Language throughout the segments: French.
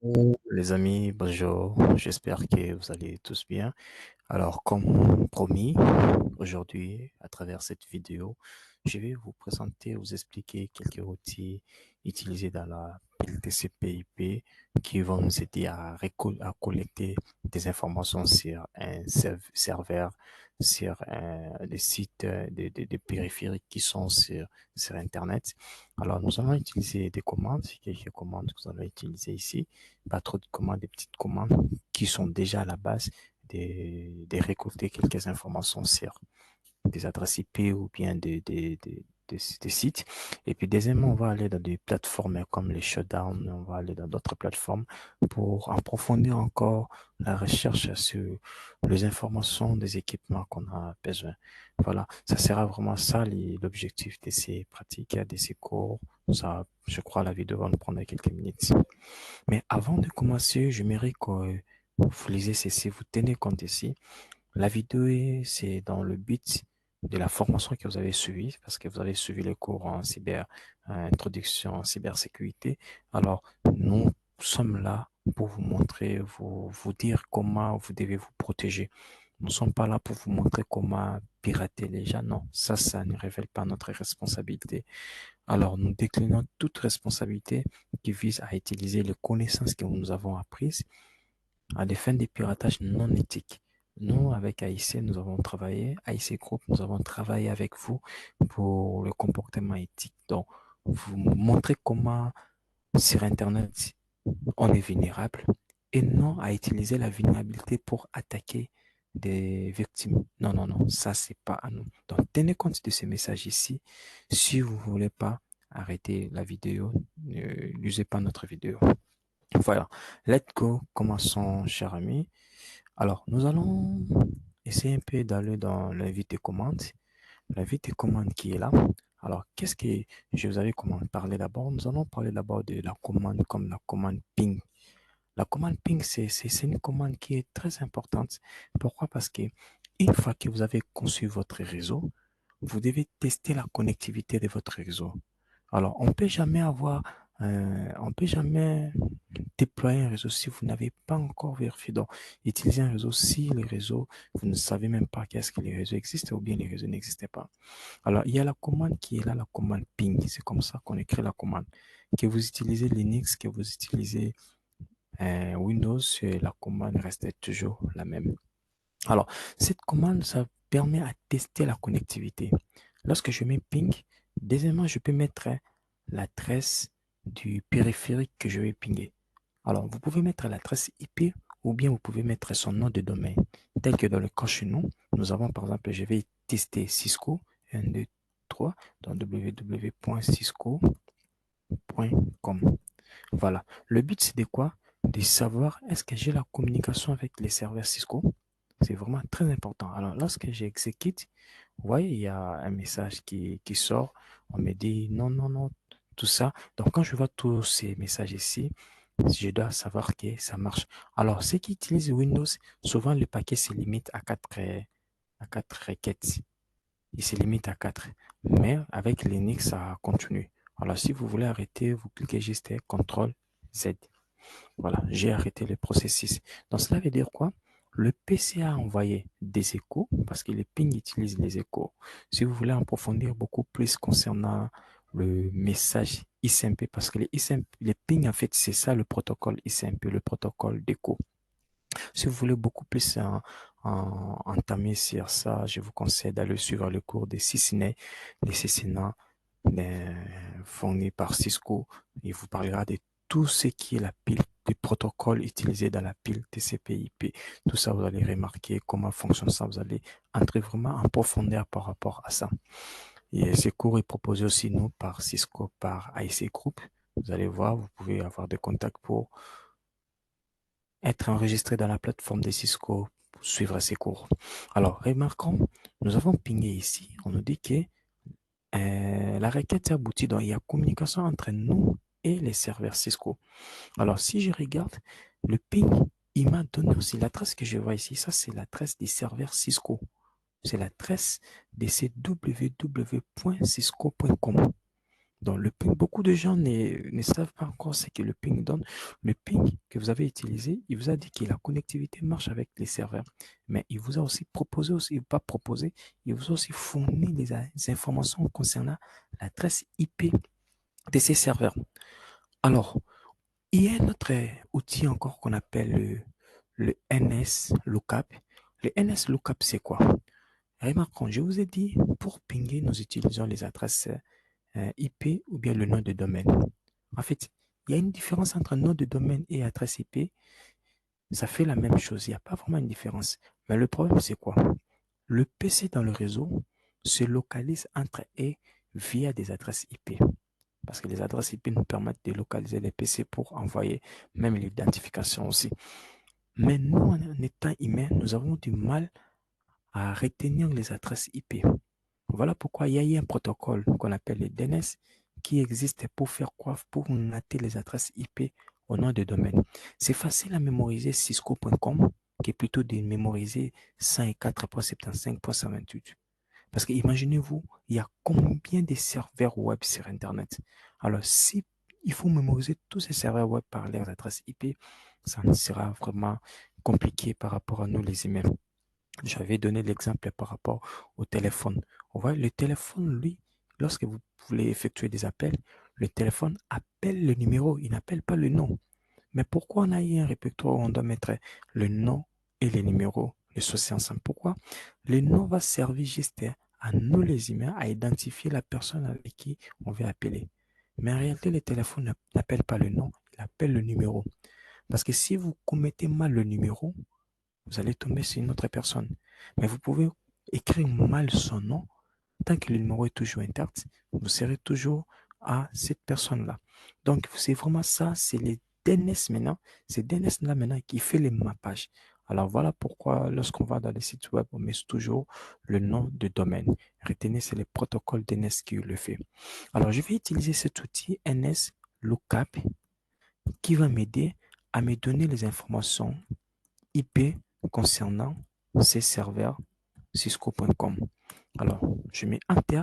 Les amis, bonjour. J'espère que vous allez tous bien. Alors, comme promis, aujourd'hui, à travers cette vidéo, je vais vous présenter, vous expliquer quelques outils utilisés dans la TCP/IP qui vont nous aider à collecter des informations sur un serveur, sur des sites de périphériques qui sont sur Internet. Alors, nous allons utiliser des commandes, quelques commandes que nous allons utiliser ici. Pas trop de commandes, des petites commandes qui sont déjà à la base de récolter quelques informations sur des adresses IP ou bien des sites. Et puis, deuxièmement, on va aller dans des plateformes comme les shutdowns, on va aller dans d'autres plateformes pour approfondir encore la recherche sur les informations des équipements qu'on a besoin. Voilà, ça sera vraiment ça l'objectif de ces pratiques, de ces cours. Ça, je crois, la vidéo va nous prendre quelques minutes. Mais avant de commencer, j'aimerais que vous lisez ceci, vous tenez compte ici. La vidéo, c'est dans le but de la formation que vous avez suivie, parce que vous avez suivi les cours en introduction en cybersécurité. Alors, nous sommes là pour vous montrer, vous dire comment vous devez vous protéger. Nous ne sommes pas là pour vous montrer comment pirater les gens. Non, ça ne révèle pas notre responsabilité. Alors, nous déclinons toute responsabilité qui vise à utiliser les connaissances que nous avons apprises à des fins de piratage non éthiques. Nous, avec AIC, nous avons travaillé, AIC Group, nous avons travaillé avec vous pour le comportement éthique. Donc, vous montrer comment sur Internet, on est vulnérable et non à utiliser la vulnérabilité pour attaquer des victimes. Non, non, non, ça, c'est pas à nous. Donc, tenez compte de ce message ici. Si vous voulez pas arrêter la vidéo, ne n'usez pas notre vidéo. Voilà. Let's go. Commençons, cher ami. Alors, nous allons essayer un peu d'aller dans l'invite des commandes. L'invite des commandes qui est là. Alors, qu'est-ce que je vous avais parlé d'abord? Nous allons parler d'abord de la commande comme la commande ping. La commande ping, c'est une commande qui est très importante. Pourquoi? Parce que une fois que vous avez conçu votre réseau, vous devez tester la connectivité de votre réseau. Alors, on peut jamais déployer un réseau si vous n'avez pas encore vérifié. Donc, utiliser un réseau si le réseau, vous ne savez même pas qu'est-ce que les réseaux existent ou bien les réseaux n'existaient pas. Alors, il y a la commande qui est là, la commande ping. C'est comme ça qu'on écrit la commande. Que vous utilisez Linux, que vous utilisez Windows, la commande reste toujours la même. Alors, cette commande, ça permet à tester la connectivité. Lorsque je mets ping, deuxièmement, je peux mettre l'adresse du périphérique que je vais pinguer. Alors, vous pouvez mettre l'adresse IP ou bien vous pouvez mettre son nom de domaine. Tel que dans le cas chez nous, nous avons par exemple, je vais tester Cisco 1, 2, 3 dans www.cisco.com. Voilà. Le but, c'est de quoi? De savoir est-ce que j'ai la communication avec les serveurs Cisco. C'est vraiment très important. Alors, lorsque j'exécute, vous voyez, il y a un message qui sort. On me dit non, non, non, tout ça. Donc, quand je vois tous ces messages ici, je dois savoir que ça marche. Alors, ceux qui utilisent Windows, souvent le paquet se limite à quatre requêtes. Il se limite à 4. Mais avec Linux, ça continue. Alors, si vous voulez arrêter, vous cliquez juste CTRL Z. Voilà, j'ai arrêté le processus. Donc, cela veut dire quoi? Le PC a envoyé des échos parce que les ping utilisent les échos. Si vous voulez approfondir beaucoup plus concernant le message ICMP, parce que les ping, en fait, c'est ça le protocole ICMP, le protocole d'écho. Si vous voulez beaucoup plus entamer sur ça, je vous conseille d'aller suivre le cours de Cisne, les Cisna fournis par Cisco. Il vous parlera de tout ce qui est la pile, des protocoles utilisés dans la pile TCP/IP. Tout ça, vous allez remarquer comment fonctionne ça. Vous allez entrer vraiment en profondeur par rapport à ça. Et ce cours est proposé aussi, nous, par Cisco, par IC Group. Vous allez voir, vous pouvez avoir des contacts pour être enregistré dans la plateforme de Cisco pour suivre ces cours. Alors, remarquons, nous avons pingé ici, on nous dit que la requête est aboutie, donc il y a communication entre nous et les serveurs Cisco. Alors, si je regarde le ping, il m'a donné aussi l'adresse que je vois ici. Ça, c'est l'adresse des serveurs Cisco. C'est l'adresse de ces www.cisco.com. Donc, le ping, beaucoup de gens ne savent pas encore ce que le ping donne. Le ping que vous avez utilisé, il vous a dit que la connectivité marche avec les serveurs. Mais il vous a aussi proposé, aussi, pas proposé, il vous a aussi fourni des informations concernant l'adresse IP de ces serveurs. Alors, il y a un autre outil encore qu'on appelle le NS Lookup. Le NS Lookup, c'est quoi? Remarquons, je vous ai dit, pour pinguer, nous utilisons les adresses IP ou bien le nom de domaine. En fait, il y a une différence entre nom de domaine et adresse IP. Ça fait la même chose, il n'y a pas vraiment une différence. Mais le problème, c'est quoi? Le PC dans le réseau se localise entre et via des adresses IP. Parce que les adresses IP nous permettent de localiser les PC pour envoyer même l'identification aussi. Mais nous, en étant humain, nous avons du mal à retenir les adresses IP. Voilà pourquoi il y a eu un protocole qu'on appelle le DNS qui existe pour faire quoi? Pour noter les adresses IP au nom de domaine. C'est facile à mémoriser cisco.com qui est plutôt de mémoriser 104.75.128. Parce que imaginez-vous, il y a combien de serveurs web sur Internet? Alors, si il faut mémoriser tous ces serveurs web par leurs adresses IP, ça sera vraiment compliqué par rapport à nous les emails. J'avais donné l'exemple par rapport au téléphone. Vous voyez, le téléphone, lui, lorsque vous voulez effectuer des appels, le téléphone appelle le numéro, il n'appelle pas le nom. Mais pourquoi on a eu un répertoire où on doit mettre le nom et les numéros, les associer ensemble? Pourquoi? Le nom va servir juste à nous les humains à identifier la personne avec qui on veut appeler. Mais en réalité, le téléphone n'appelle pas le nom, il appelle le numéro. Parce que si vous commettez mal le numéro, vous allez tomber sur une autre personne. Mais vous pouvez écrire mal son nom, tant que le numéro est toujours intact, vous serez toujours à cette personne-là. Donc, c'est vraiment ça, c'est les DNS maintenant, c'est DNS-là maintenant qui fait les mappages. Alors voilà pourquoi lorsqu'on va dans les sites web, on met toujours le nom de domaine. Retenez, c'est le protocole DNS qui le fait. Alors, je vais utiliser cet outil NS Lookup qui va m'aider à me donner les informations IP concernant ces serveurs cisco.com. Alors, je mets Enter.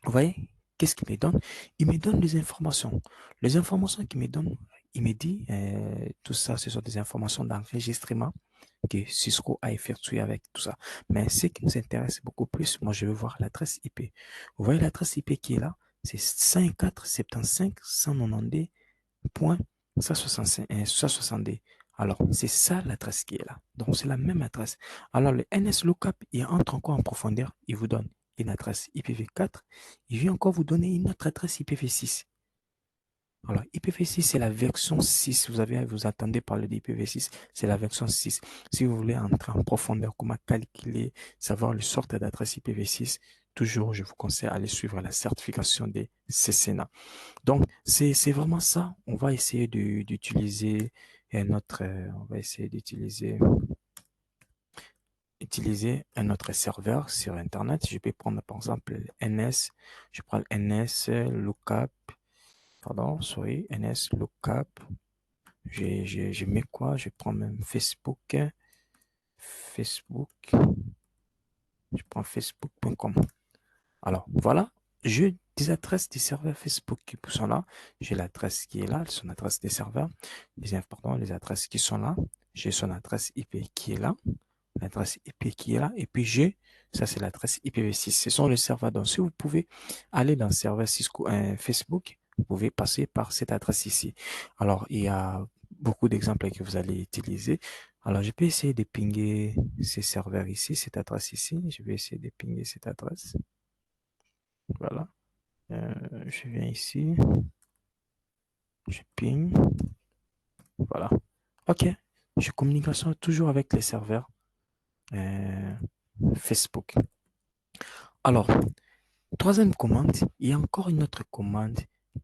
Vous voyez, qu'est-ce qu'il me donne? Il me donne des informations. Les informations qu'il me donne, il me dit, tout ça, ce sont des informations d'enregistrement que Cisco a effectué avec tout ça. Mais ce qui nous intéresse beaucoup plus, moi, je veux voir l'adresse IP. Vous voyez l'adresse IP qui est là? C'est 5475.192.165. Alors, c'est ça l'adresse qui est là. Donc, c'est la même adresse. Alors, le NS Lookup, il entre encore en profondeur. Il vous donne une adresse IPv4. Il vient encore vous donner une autre adresse IPv6. Alors, IPv6, c'est la version 6. Vous attendez parler d'IPv6, c'est la version 6. Si vous voulez entrer en profondeur, comment calculer, savoir le sort d'adresse IPv6, toujours, je vous conseille d'aller suivre la certification des CCNA. Donc, c'est vraiment ça. On va essayer d'utiliser on va essayer utiliser un autre serveur sur Internet. Je peux prendre par exemple NS. Je prends le NS Lookup. Pardon, sorry, NS Lookup. Je mets quoi? Je prends même Facebook. Facebook. Je prends facebook.com. Alors, voilà. J'ai des adresses des serveurs Facebook qui sont là. J'ai l'adresse qui est là, son adresse des serveurs. Les adresses qui sont là. J'ai son adresse IP qui est là. L'adresse IP qui est là. Et puis ça c'est l'adresse IPv6. Ce sont les serveurs. Donc, si vous pouvez aller dans le serveur Cisco, Facebook, vous pouvez passer par cette adresse ici. Alors, il y a beaucoup d'exemples que vous allez utiliser. Alors, je peux essayer de pinguer ces serveurs ici, cette adresse ici. Je vais essayer de pinguer cette adresse. Voilà. Je viens ici. Je ping. Voilà. OK. Je communication toujours avec les serveurs Facebook. Alors, troisième commande, il y a encore une autre commande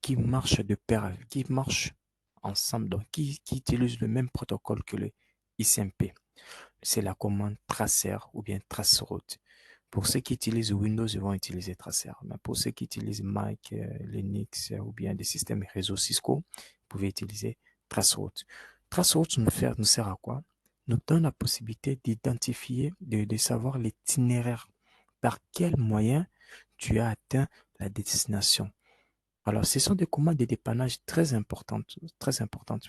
qui marche de pair, qui marche ensemble, donc qui utilise le même protocole que le ICMP. C'est la commande tracer ou bien traceroute. Pour ceux qui utilisent Windows, ils vont utiliser tracer. Mais pour ceux qui utilisent Mac, Linux ou bien des systèmes réseau Cisco, vous pouvez utiliser traceroute. Traceroute nous sert à quoi? Nous donne la possibilité d'identifier, de savoir l'itinéraire. Par quel moyen tu as atteint la destination. Alors, ce sont des commandes de dépannage très importantes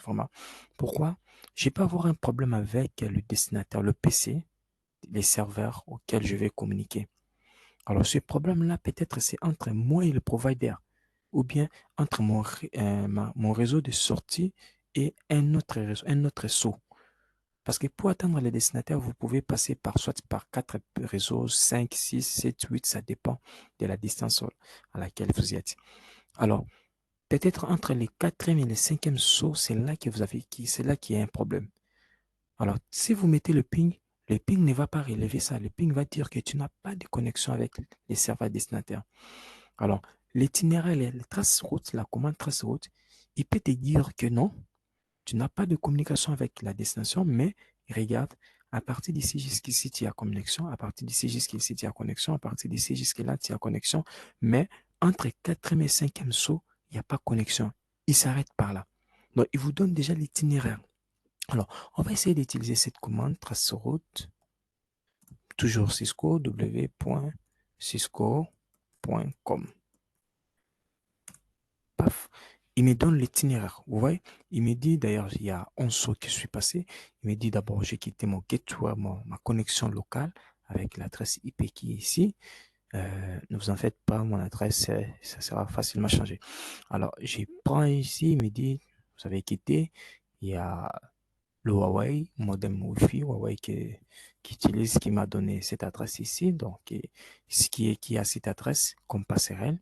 vraiment. Pourquoi? Je peux avoir un problème avec le destinataire, le PC, les serveurs auxquels je vais communiquer. Alors, ce problème-là, peut-être, c'est entre moi et le provider, ou bien entre mon réseau de sortie et un autre réseau, un autre réseau. Parce que pour atteindre les destinataires, vous pouvez passer soit par quatre réseaux, 5, 6, 7, 8, ça dépend de la distance à laquelle vous y êtes. Alors, peut-être entre les quatrième et les cinquième sauts, c'est là qu'il y a un problème. Alors, si vous mettez le ping ne va pas relever ça. Le ping va dire que tu n'as pas de connexion avec les serveurs destinataires. Alors, l'itinéraire, la trace route, la commande trace route, il peut te dire que non, tu n'as pas de communication avec la destination, mais regarde, à partir d'ici jusqu'ici, tu as connexion, à partir d'ici jusqu'ici, tu as connexion, à partir d'ici jusque-là, tu as connexion, mais entre quatrième et cinquième saut, il n'y a pas connexion. Il s'arrête par là. Donc, il vous donne déjà l'itinéraire. Alors, on va essayer d'utiliser cette commande traceroute, toujours Cisco, w.cisco.com. Paf, il me donne l'itinéraire. Vous voyez, il me dit d'ailleurs, il y a 11 sauts que je suis passé. Il me dit d'abord, j'ai quitté mon gateway, ma connexion locale avec l'adresse IP qui est ici. Ne vous en faites pas, mon adresse, ça sera facilement changé. Alors, je prends ici, il me dit, vous avez quitté. Il y a le Huawei, modem Wi-Fi, Huawei qui m'a donné cette adresse ici, donc qui a cette adresse comme passerelle.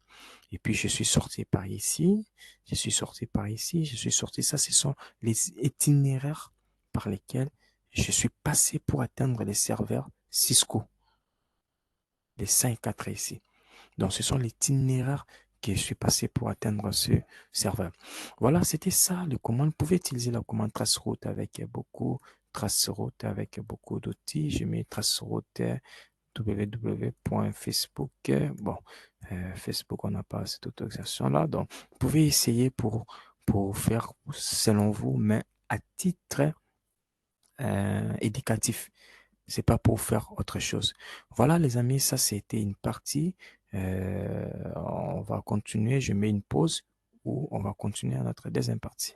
Et puis je suis sorti par ici, je suis sorti par ici, je suis sorti. Ça, ce sont les itinéraires par lesquels je suis passé pour atteindre les serveurs Cisco, les 5-4 ici. Donc, ce sont les itinéraires que je suis passé pour atteindre ce serveur. Voilà, c'était ça le commande. Vous pouvez utiliser la commande traceroute avec beaucoup d'outils. Je mets traceroute www.facebook. Bon, Facebook, on n'a pas cette autorisation-là. Donc, vous pouvez essayer pour faire selon vous, mais à titre éducatif. C'est pas pour faire autre chose. Voilà, les amis, ça c'était une partie. On va continuer. Je mets une pause ou on va continuer à notre deuxième partie.